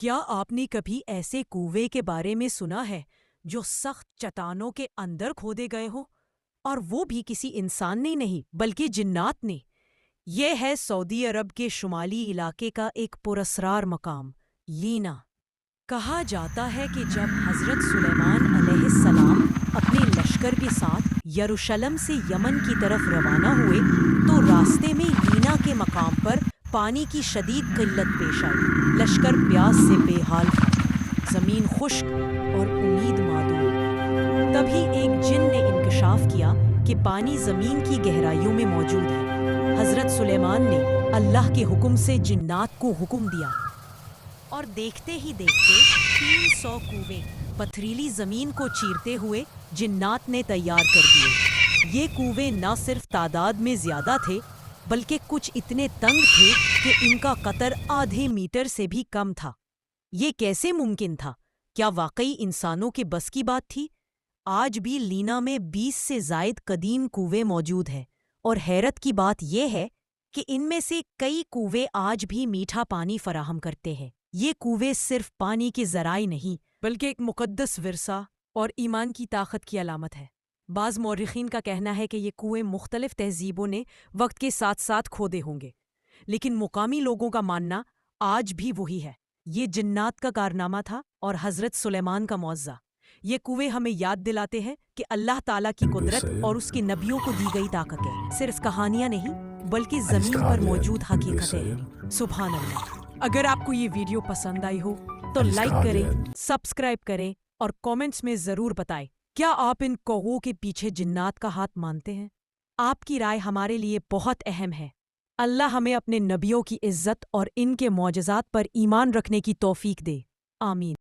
کیا آپ نے کبھی ایسے کنویں کے بارے میں سنا ہے جو سخت چٹانوں کے اندر کھودے گئے ہوں؟ اور وہ بھی کسی انسان نے نہیں بلکہ جنات نے۔ یہ ہے سعودی عرب کے شمالی علاقے کا ایک پراسرار مقام، لینا۔ کہا جاتا ہے کہ جب حضرت سلیمان علیہ السلام اپنے لشکر کے ساتھ یروشلم سے یمن کی طرف روانہ ہوئے تو راستے میں لینا کے مقام پر پانی کی شدید قلت پیش آئی۔ لشکر پیاس سے بے حال تھا، زمین خشک اور امید معدوم۔ تبھی ایک جن نے انکشاف کیا کہ پانی زمین کی گہرائیوں میں موجود ہے۔ حضرت سلیمان نے اللہ کے حکم سے جنات کو حکم دیا، اور دیکھتے ہی دیکھتے 300 کنویں پتھریلی زمین کو چیرتے ہوئے جنات نے تیار کر دیے۔ یہ کنویں نہ صرف تعداد میں زیادہ تھے بلکہ کچھ اتنے تنگ تھے کہ ان کا قطر آدھے میٹر سے بھی کم تھا۔ یہ کیسے ممکن تھا؟ کیا واقعی انسانوں کے بس کی بات تھی؟ آج بھی لینا میں 20 سے زائد قدیم کنویں موجود ہیں، اور حیرت کی بات یہ ہے کہ ان میں سے کئی کنویں آج بھی میٹھا پانی فراہم کرتے ہیں۔ یہ کنویں صرف پانی کے ذرائع نہیں بلکہ ایک مقدس ورثہ اور ایمان کی طاقت کی علامت ہے۔ بعض مورخین کا کہنا ہے کہ یہ کنویں مختلف تہذیبوں نے وقت کے ساتھ ساتھ کھودے ہوں گے، لیکن مقامی لوگوں کا ماننا آج بھی وہی ہے۔ یہ جنات کا کارنامہ تھا اور حضرت سلیمان کا معجزہ۔ یہ کنویں ہمیں یاد دلاتے ہیں کہ اللہ تعالیٰ کی قدرت اور اس کے نبیوں کو دی گئی طاقتیں صرف کہانیاں نہیں بلکہ زمین پر موجود حقیقتیں ہیں۔ سبحان اللہ۔ اگر آپ کو یہ ویڈیو پسند آئی ہو تو لائک کریں، سبسکرائب کریں اور کامنٹس میں ضرور بتائیں کیا آپ ان کوہوں کے پیچھے جنات کا ہاتھ مانتے ہیں؟ آپ کی رائے ہمارے لیے بہت اہم ہے۔ اللہ ہمیں اپنے نبیوں کی عزت اور ان کے معجزات پر ایمان رکھنے کی توفیق دے۔ آمین۔